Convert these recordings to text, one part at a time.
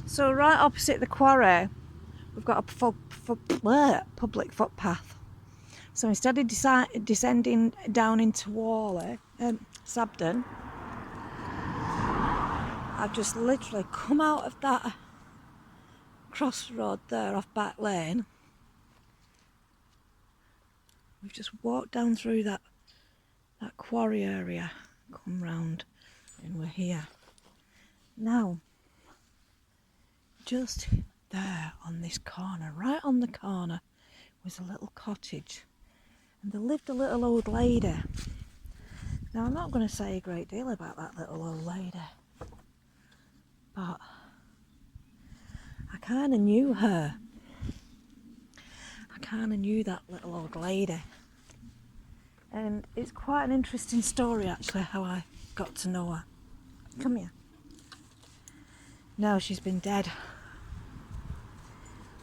So right opposite the quarry, we've got a public footpath. So instead of descending down into Sabden, I've just literally come out of that crossroad there off Back Lane. We've just walked down through that quarry area, come round, and we're here. Now, just there on this corner, right on the corner, was a little cottage. And there lived a little old lady. Now, I'm not going to say a great deal about that little old lady, but I kind of knew her. I kind of knew that little old lady. And it's quite an interesting story, actually, how I got to know her. Come here. No, she's been dead.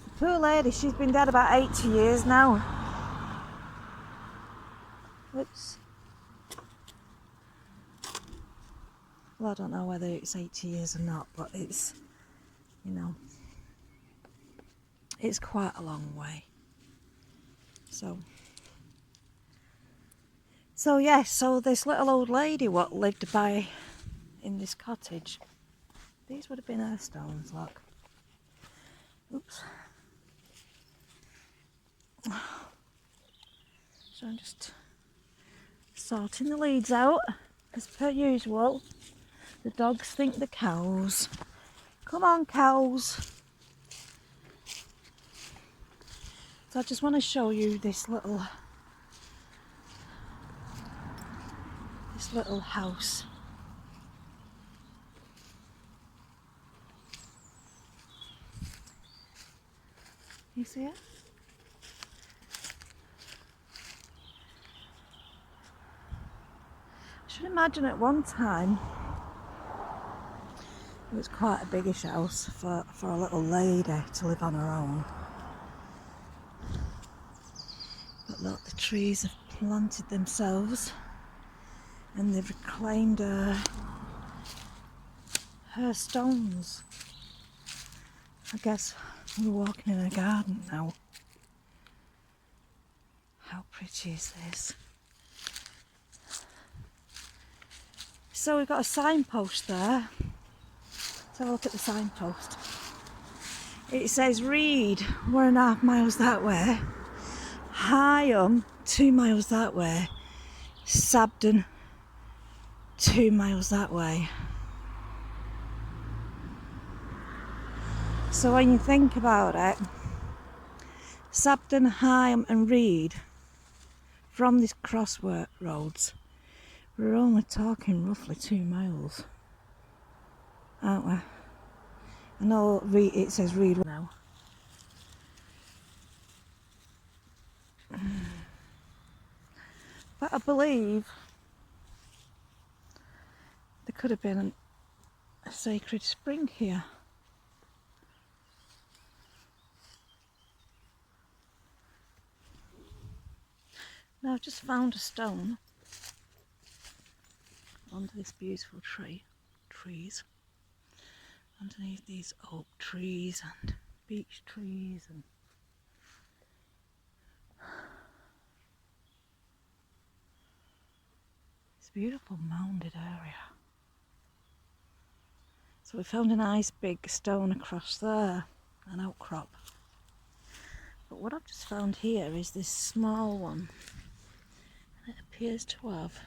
The poor lady, she's been dead about 80 years now. Oops. Well, I don't know whether it's 80 years or not, but it's, you know, it's quite a long way. So yes, so this little old lady what lived in this cottage. These would have been her stones, look. Oops. So I'm just sorting the leaves out, as per usual. The dogs think the cows. Come on, cows. So I just want to show you this little house. You see it? I should imagine at one time it was quite a biggish house for a little lady to live on her own. But look, the trees have planted themselves and they've reclaimed her stones. I guess we're walking in a garden now. How pretty is this? So we've got a signpost there. Let's have a look at the signpost. It says Read 1.5 miles that way, Higham 2 miles that way, Sabden 2 miles that way. So when you think about it, Sabden, Higham and Read, from this crossroads, we're only talking roughly 2 miles, aren't we? I know it says Read now. But I believe there could have been a sacred spring here. Now I've just found a stone under this beautiful trees, underneath these oak trees and beech trees and this beautiful mounded area. So we found a nice big stone across there, an outcrop. But what I've just found here is this small one. It appears to have,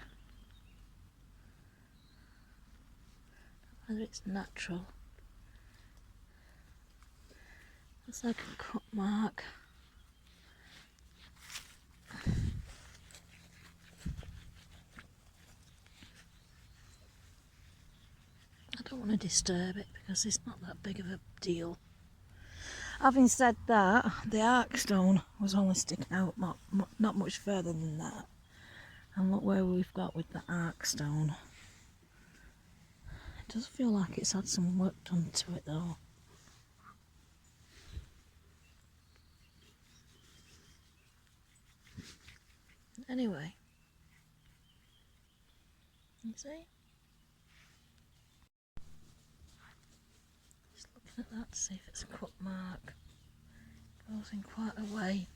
whether it's natural, it's like a cut mark. I don't want to disturb it because it's not that big of a deal. Having said that, the arc stone was only sticking out not much further than that. And look where we've got with the arc stone. It does feel like it's had some work done to it though. Anyway, you see? Just looking at that to see if it's a cut mark. Goes in quite a way,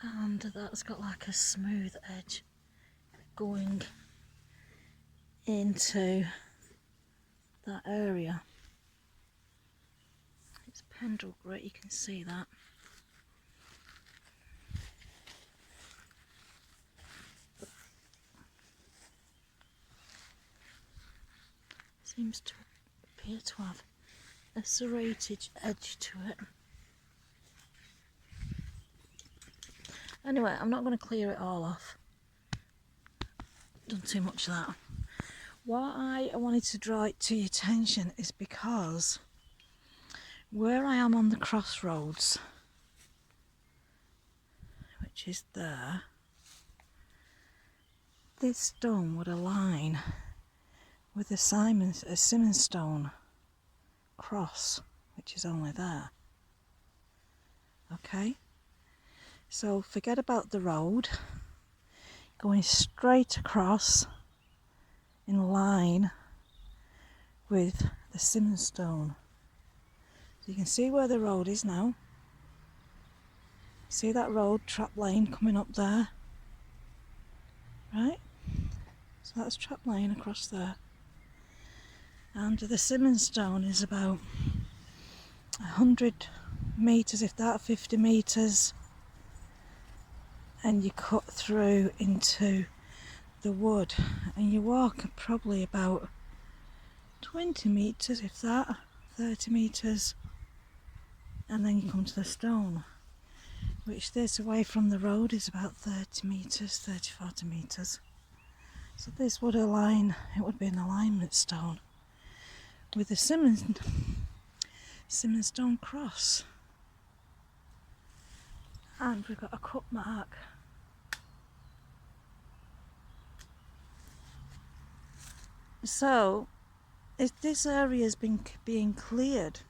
and that's got like a smooth edge going into that area. It's Pendle grit, you can see that. Seems to appear to have a serrated edge to it. Anyway, I'm not going to clear it all off. Done too much of that. Why I wanted to draw it to your attention is because where I am on the crossroads, which is there, this stone would align with a Simmons stone cross, which is only there. Okay, so forget about the road, going straight across in line with the Simmons stone. So you can see where the road is now. See that road, trap lane coming up there, right? So that's trap lane across there. And the Simmons stone is about 100 metres, if that, 50 metres, and you cut through into the wood, and you walk probably about 20 metres, if that, 30 metres, and then you come to the stone, which this away from the road is about 30 metres, 30, 40 metres. So this would align, it would be an alignment stone with the Simmons stone cross. And we've got a cut mark. So if this area has been being cleared,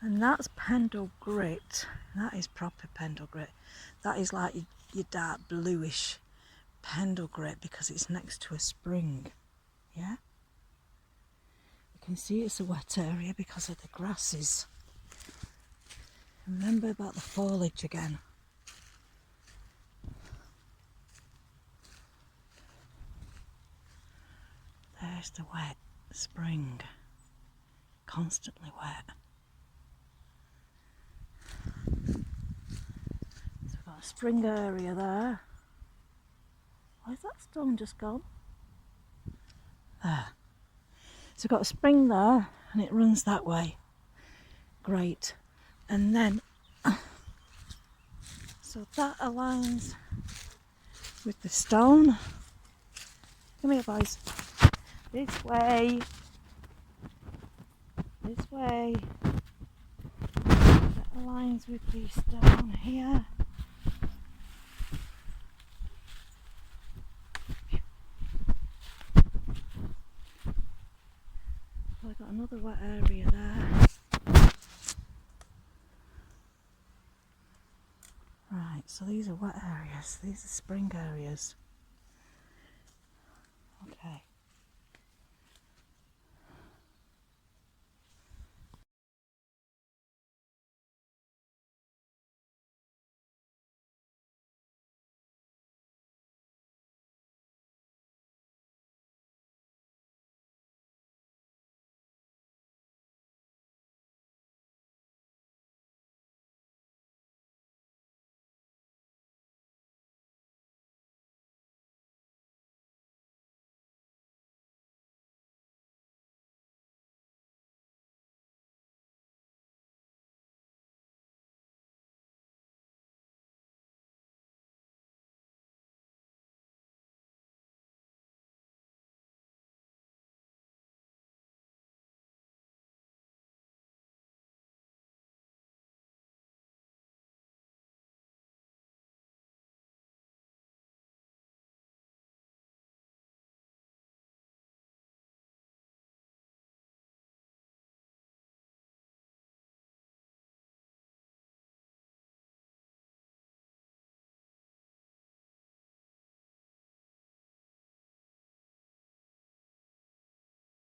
and that's Pendle grit, that is proper Pendle grit. That is like your dark bluish Pendle grit because it's next to a spring. Yeah? You can see it's a wet area because of the grasses. Remember about the foliage again. There's the wet spring, constantly wet. So we've got a spring area there. Why is that stone just gone? There. So we've got a spring there and it runs that way. Great. And then, so that aligns with the stone. Come here, boys. This way. This way. That aligns with the stone here. So I've got another wet area there. Right, so these are wet areas. These are spring areas.